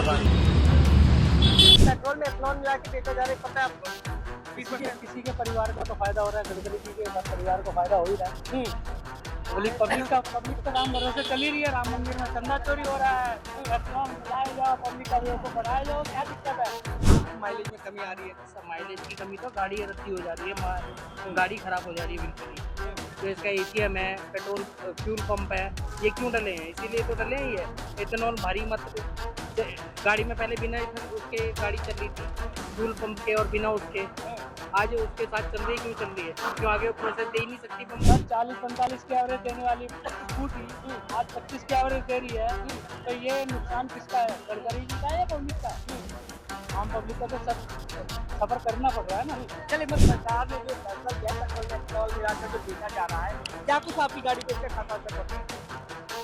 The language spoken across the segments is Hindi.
पेट्रोल में इथेनॉल मिला के बेचा जा रहा है, पता है आपको? किसी के परिवार को तो फायदा हो रहा है, गडकरी जी के परिवार को फायदा हो ही रहा है। पब्लिक का राम भरोसे चल ही रही है। राम मंदिर में चंदा चोरी हो रहा है, इथेनॉल मिलाया जाओ, पब्लिक का व्यय को बढ़ाया जाओ, क्या दिक्कत है? माइलेज में कमी आ रही है। सब माइलेज की कमी तो गाड़ी रद्दी हो जा रही है, गाड़ी खराब हो जा रही है बिल्कुल ही। तो इसका एटीएम है, पेट्रोल फ्यूल पंप है, ये क्यों डले हैं? इसीलिए तो डले हैं ये। इथेनॉल भारी मत गाड़ी में पहले बिना उसके गाड़ी चल रही थी, फ्यूल पंप के और बिना उसके। आज उसके साथ चल रही क्यों चल रही है? क्यों आगे प्रोसेस दे ही नहीं सकती पंप? 40-45 की एवरेज देने वाली स्कूटी आज 25 की एवरेज दे रही है। तो ये नुकसान किसका है? गडकरी जी का या पब्लिक का? आम पब्लिक को तो सफर करना पड़ रहा है ना। चलिए, मतलब सरकार ने जो फैसला किया है पेट्रोल में इथेनॉल मिलाकर जो बेचा जा रहा है, क्या कुछ आपकी गाड़ी पे इसका खाता असर पड़ रहा है?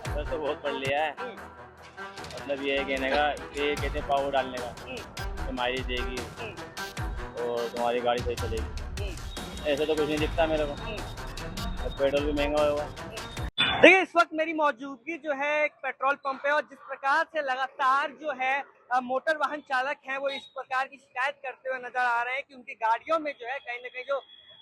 असर तो बहुत पड़ लिया है। मतलब ये कहने का, ये कहते हैं पावर डालने का, तो माइलेज देगी और तुम्हारी गाड़ी सही चलेगी। ऐसे तो कुछ नहीं दिखता मेरे को, और पेट्रोल भी महंगा होगा। देखिए, इस वक्त मेरी मौजूदगी जो है एक पेट्रोल पंप है, और जिस प्रकार से लगातार जो है मोटर वाहन चालक हैं वो इस प्रकार की शिकायत करते हुए नजर आ रहे हैं कि उनकी गाड़ियों में जो है कहीं ना कहीं जो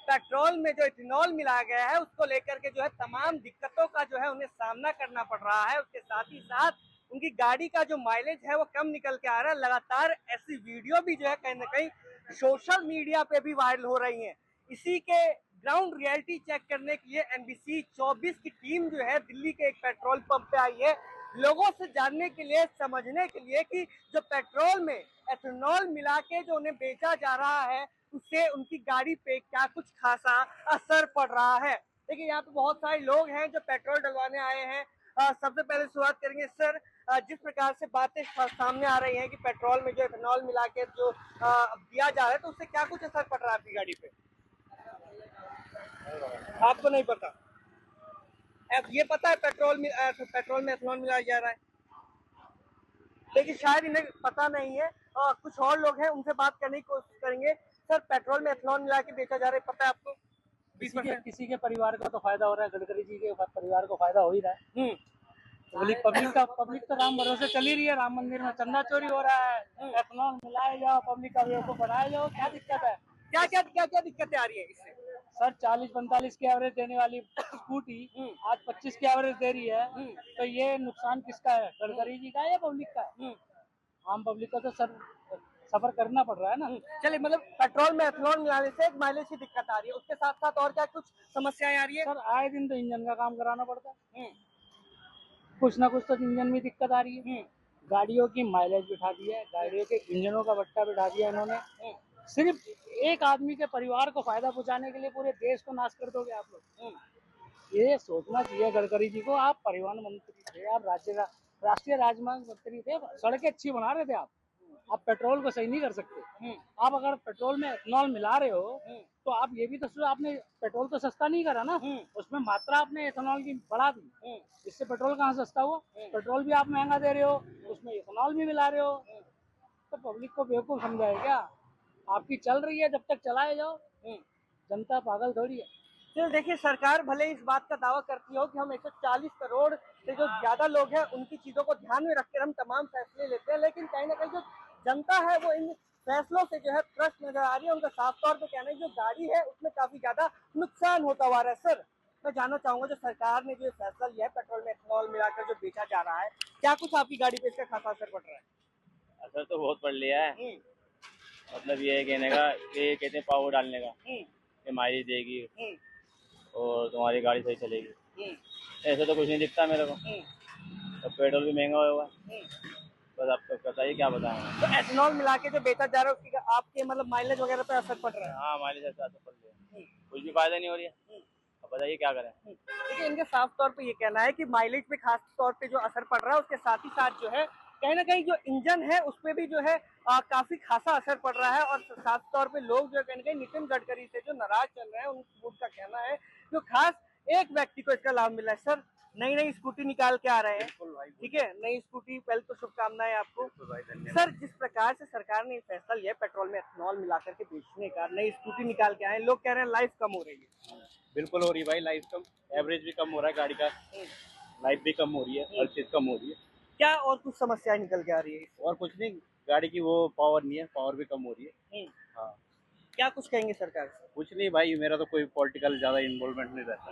पेट्रोल में जो इथेनॉल मिलाया गया है उसको लेकर के जो है तमाम दिक्कतों का जो है उन्हें सामना करना पड़ रहा है। उसके साथ ही साथ उनकी गाड़ी का जो माइलेज है वो कम निकल के आ रहा है। लगातार ऐसी वीडियो भी जो है कहीं ना कहीं सोशल मीडिया पे भी वायरल हो रही है। इसी के ग्राउंड रियलिटी चेक करने के लिए NBC 24 की टीम जो है दिल्ली के एक पेट्रोल पंप पे आई है, लोगों से जानने के लिए, समझने के लिए कि जो पेट्रोल में एथेनॉल मिला के जो उन्हें बेचा जा रहा है उससे उनकी गाड़ी पे क्या कुछ खासा असर पड़ रहा है। देखिए, यहाँ पे बहुत सारे लोग हैं जो पेट्रोल डलवाने आए हैं। सबसे पहले शुरुआत करेंगे सर, जिस प्रकार से बातें सामने आ रही हैं कि पेट्रोल में जो एथेनॉल मिला के जो दिया जा रहा है तो उससे क्या कुछ असर पड़ रहा है आपकी गाड़ी पे? आपको नहीं पता? अब ये पता है पेट्रोल में एथेनॉल मिलाया जा रहा है, लेकिन शायद इन्हें पता नहीं है। कुछ और लोग हैं, उनसे बात करने की कोशिश करेंगे। सर, पेट्रोल में एथेनॉल मिला के बेचा जा रहा है, पता है आपको? किसी के परिवार को तो फायदा हो रहा है, गडकरी जी के परिवार को फायदा हो ही रहा है। पब्लिक तो राम भरोसे चल ही रही है। राम मंदिर में चंदा चोरी हो रहा है, इथेनॉल मिलाया जाओ, पब्लिक का व्यय को बढ़ाया जाओ, क्या दिक्कत है? क्या दिक्कतें आ रही है इससे? सर 40-45 की एवरेज देने वाली स्कूटी आज 25 की एवरेज दे रही है। तो ये नुकसान किसका है? गडकरी जी का या पब्लिक का? आम पब्लिक को तो सफर करना पड़ रहा है ना। चलिए, मतलब पेट्रोल में एथेनॉल मिलाने से एक माइलेज की दिक्कत आ रही है, उसके साथ साथ और क्या कुछ समस्याएं आ रही है? सर आए दिन तो इंजन का काम कराना पड़ता है, कुछ ना कुछ तो इंजन में दिक्कत आ रही है। गाड़ियों की माइलेज बिठा दी है, गाड़ियों के इंजनों का बट्टा बिठा दिया इन्होंने। सिर्फ एक आदमी के परिवार को फायदा पहुंचाने के लिए पूरे देश को नाश कर दोगे आप लोग। ये सोचना चाहिए गडकरी जी को। आप परिवहन मंत्री थे, आप राष्ट्रीय राजमार्ग मंत्री थे, सड़कें अच्छी बना रहे थे आप पेट्रोल को सही नहीं कर सकते। आप अगर पेट्रोल में इथेनॉल मिला रहे हो तो आप ये भी तो सोचो, आपने पेट्रोल तो सस्ता नहीं करा ना, उसमें मात्रा आपने इथेनॉल की बढ़ा दी, इससे पेट्रोल कहाँ सस्ता हुआ? पेट्रोल भी आप महंगा दे रहे हो, उसमें इथेनॉल भी मिला रहे हो। तो पब्लिक को बेवकूफ समझाए क्या? आपकी चल रही है, जब तक चलाए जाओ, जनता पागल थोड़ी है। चलो, देखिए, सरकार भले इस बात का दावा करती हो कि हम 140 करोड़ से जो ज्यादा लोग हैं उनकी चीजों को ध्यान में रखकर हम तमाम फैसले लेते हैं, लेकिन कहीं ना कहीं जो जनता है वो इन फैसलों से जो है त्रस्त नजर आ रही है। उनका साफ तौर पे कहना है जो गाड़ी है उसमें काफी ज्यादा नुकसान होता हुआ रहा है। सर, मैं जानना चाहूंगा, जो सरकार ने जो फैसला लिया है पेट्रोल में एथेनॉल मिलाकर जो बेचा जा रहा है, क्या कुछ आपकी गाड़ी पे इसका खासा असर पड़ रहा है? असर तो बहुत पड़ लिया है। मतलब ये कहने का, ये कहते हैं पावर डालने का, ये माइलेज देगी और तुम्हारी गाड़ी सही चलेगी। ऐसे तो कुछ नहीं दिखता मेरे को, और पेट्रोल भी महंगा होगा। बस आपको बताइए क्या बताएं। तो एथेनॉल मिला के जो बेचा जा रहा है उसकी आपके मतलब माइलेज वगैरह पे असर पड़ रहा है? हाँ, माइलेज ऐसा असर पड़ रहा है, कुछ भी फायदा नहीं हो रही है। अब बताइए क्या करें। देखिए, इनके साफ तौर पे ये कहना है कि माइलेज पे खास तौर पे जो असर पड़ रहा है उसके साथ ही साथ जो है कहीं ना कहीं जो इंजन है उस पर भी जो है काफी खासा असर पड़ रहा है। और साफ तौर पे लोग जो है कहीं ना कहीं नितिन गडकरी से जो नाराज चल रहे हैं उनका कहना है जो खास एक व्यक्ति को इसका लाभ मिला है। सर, नई स्कूटी निकाल के आ रहे हैं, ठीक है, नई स्कूटी, पहले तो शुभकामनाएं आपको। सर, जिस प्रकार से सरकार ने फैसला लिया पेट्रोल में एथेनॉल मिलाकर के बेचने का, नई स्कूटी निकाल के आए, लोग कह रहे हैं लाइफ कम हो रही है। बिल्कुल हो रही है भाई, लाइफ कम, एवरेज भी कम हो रहा है गाड़ी का, लाइफ भी कम हो रही है, हर चीज कम हो रही है। क्या और कुछ समस्याएं निकल के आ रही है? और कुछ नहीं, गाड़ी की वो पावर नहीं है, पावर भी कम हो रही है। हाँ, क्या कुछ कहेंगे सरकार से? कुछ नहीं भाई, मेरा तो कोई पॉलिटिकल ज़्यादा इन्वॉल्वमेंट नहीं रहता,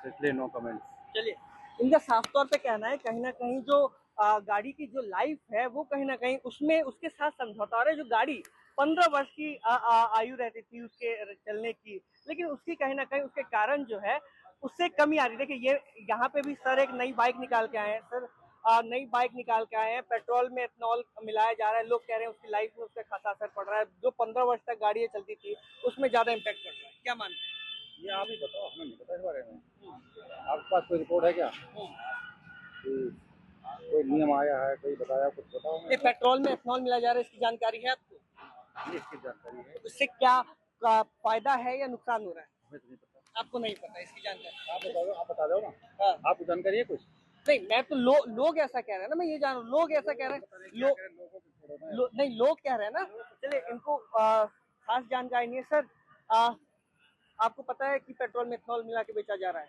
तो इसलिए नो कमेंट्स। चलिए, इनका साफ तौर पे कहना है कहीं ना कहीं जो गाड़ी की जो लाइफ है वो कहीं ना कहीं उसमें उसके साथ समझौता हो रहा है। जो गाड़ी 15 वर्ष की आयु रहती थी उसके चलने की, लेकिन उसकी कहीं ना कहीं उसके कारण जो है उससे कमी आ रही है। देखिए, ये यहाँ पे भी सर एक नई बाइक निकाल के आए हैं सर, नई बाइक निकाल के आए हैं, पेट्रोल में इथेनॉल मिलाया जा रहा है। लोग कह रहे हैं उसकी लाइफ में उसका खासा असर पड़ रहा है। जो 15 वर्ष तक गाड़ी चलती थी उसमें ज्यादा इम्पैक्ट पड़ रहा है। क्या मानते हैं? ये आप ही बताओ, हमें नहीं पता इस बारे में। आपके पास कोई रिपोर्ट है क्या? कि कोई नियम आया है, कोई बताया, कुछ बताओ ये पेट्रोल में इथेनॉल मिलाया जा रहा है, इसकी जानकारी है आपको? हमें। इसकी जानकारी है? उससे क्या फायदा है या नुकसान हो रहा है? हमें तो नहीं पता। आपको नहीं पता इसकी जानकारी? आप बताओ, आप बता दो ना। हाँ। आपको जानकारी है कुछ? नहीं, मैं तो लोग ऐसा कह रहे हैं ना, मैं ये जान रहा हूँ लोग ऐसा कह रहे हैं। नहीं, लोग कह रहे हैं ना। चलिए, इनको खास जानकारी नहीं है सर। आपको पता है कि पेट्रोल में इथेनॉल मिला के बेचा जा रहा है?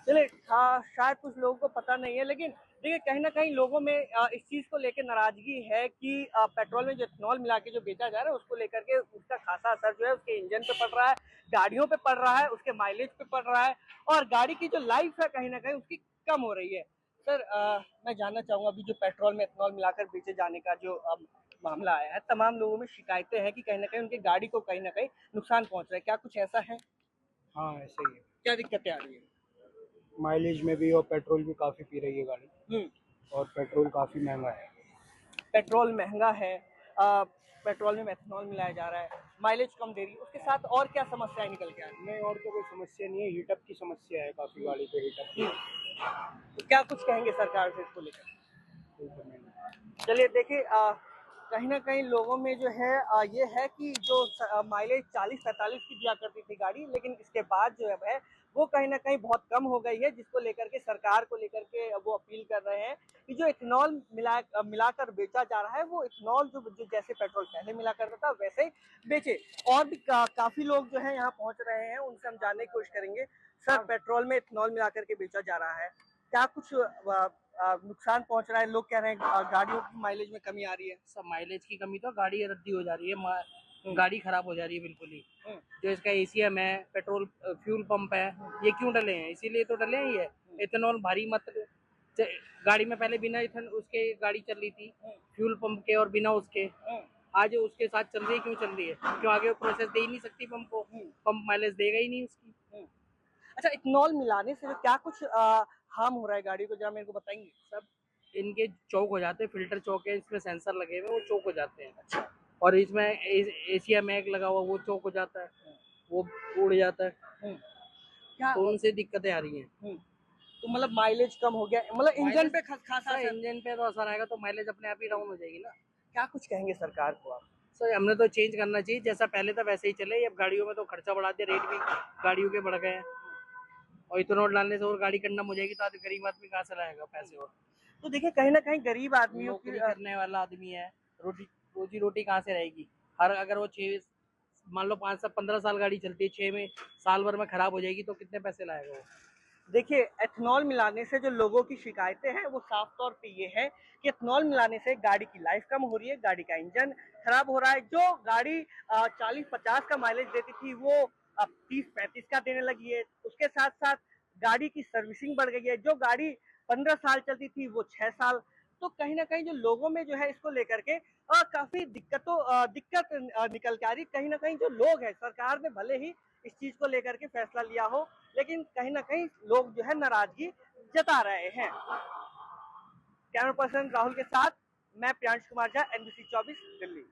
चलिए, शायद कुछ लोगों को पता नहीं है, लेकिन देखिए कहीं ना कहीं लोगों में इस चीज को लेकर नाराजगी है कि पेट्रोल में जो इथेनॉल मिला के जो बेचा जा रहा है उसको लेकर के उसका खासा असर जो है उसके इंजन पे पड़ रहा है, गाड़ियों पे पड़ रहा है, उसके माइलेज पे पड़ रहा है, और गाड़ी की जो लाइफ है कहीं ना कहीं उसकी कम हो रही है। सर, मैं जानना चाहूंगा अभी जो पेट्रोल में इथेनॉल मिलाकर बेचे जाने का जो मामला आया है, तमाम लोगों में शिकायतें हैं कि कहीं ना कहीं उनकी गाड़ी को कहीं ना कहीं नुकसान पहुंच रहा है। क्या कुछ ऐसा है? हाँ ऐसे ही है, क्या दिक्कतें आ रही है? माइलेज में भी और पेट्रोल भी काफ़ी पी रही है गाड़ी, और पेट्रोल काफ़ी महंगा है। पेट्रोल महंगा है, पेट्रोल में मेथनॉल मिलाया जा रहा है, माइलेज कम दे रही है, उसके साथ और क्या समस्याएं निकल के आ रही नहीं और तो कोई समस्या नहीं है, हीटअप की समस्या है काफ़ी गाड़ी पे, हीटअप की। है? तो क्या कुछ कहेंगे सरकार से इसको लेकर? कोई कमी नहीं। चलिए, देखिए, कहीं ना कहीं लोगों में जो है ये है कि जो माइलेज 40-45 की दिया करती थी गाड़ी, लेकिन इसके बाद जो है वो कहीं ना कहीं बहुत कम हो गई है, जिसको लेकर के सरकार को लेकर के वो अपील कर रहे हैं कि जो इथेनॉल मिलाकर बेचा जा रहा है वो इथेनॉल जो जैसे पेट्रोल पहले मिला करता था वैसे ही बेचे। और भी काफी लोग जो है यहाँ पहुंच रहे हैं, उनसे हम जानने की कोशिश करेंगे। सर, पेट्रोल में इथेनॉल मिलाकर के बेचा जा रहा है, क्या कुछ नुकसान पहुंच रहा है? लोग कह रहे हैं गाड़ियों की माइलेज में कमी आ रही है। सब माइलेज की कमी तो गाड़ी रद्दी हो जा रही है, गाड़ी खराब हो जा रही है बिल्कुल ही। जो इसका एसीएम है, पेट्रोल फ्यूल पंप है, ये क्यों डले हैं? इसीलिए तो डले हैं। ये इथेनॉल भारी मत गाड़ी में पहले बिना इथन उसके गाड़ी चल रही थी, फ्यूल पंप के और बिना उसके। आज उसके साथ चल रही है, क्यों चल रही है? क्यों आगे प्रोसेस दे ही नहीं सकती पंप को, पंप माइलेज देगा ही नहीं उसकी। अच्छा, इथेनॉल मिलाने से क्या कुछ हार्म हो रहा है गाड़ी को, जरा मेरे को बताएंगे? सब इनके चौक हो जाते हैं, फिल्टर चौक है, इसमें सेंसर लगे हुए, वो चौक हो जाते हैं। अच्छा। और इसमें एशिया मैग लगा हुआ, वो चौक हो जाता है, वो उड़ जाता है। क्या तो उनसे दिक्कतें आ रही हैं। तो मतलब माइलेज कम हो गया, मतलब इंजन पे खासा असर? इंजन पे तो असर आएगा तो माइलेज अपने आप ही डाउन हो जाएगी ना। क्या कुछ कहेंगे सरकार को आप? सर, हमने तो चेंज करना चाहिए, जैसा पहले था वैसे ही चले। अब गाड़ियों में तो खर्चा बढ़ा दिया, रेट भी गाड़ियों के बढ़ गए हैं, और इथेनॉल डालने से और गाड़ी कंडम हो जाएगी, तो आज गरीब आदमी कहाँ से लाएगा पैसे? और तो देखिए, कहीं ना कहीं गरीब आदमी नौकरी करने वाला आदमी है, रोजी रोटी कहाँ से रहेगी? हर अगर वो 6 मान लो 5 से 15 साल गाड़ी चलती है, 6 में साल भर में खराब हो जाएगी, तो कितने पैसे लाएगा वो? देखिए, एथेनॉल मिलाने से जो लोगों की शिकायतें हैं वो साफ तौर पे ये है कि एथेनॉल मिलाने से गाड़ी की लाइफ कम हो रही है, गाड़ी का इंजन खराब हो रहा है। जो गाड़ी 40-50 का माइलेज देती थी वो अब 30-35 का देने लगी है। उसके साथ साथ गाड़ी की सर्विसिंग बढ़ गई है। जो गाड़ी 15 साल चलती थी वो 6 साल। तो कहीं ना कहीं जो लोगों में जो है इसको लेकर के काफी दिक्कत निकल के आ रही। कहीं ना कहीं जो लोग हैं, सरकार ने भले ही इस चीज को लेकर के फैसला लिया हो, लेकिन कहीं ना कहीं लोग जो है नाराजगी जता रहे हैं। कैमरा पर्सन राहुल के साथ मैं प्रियांश कुमार झा, NBC 24 दिल्ली।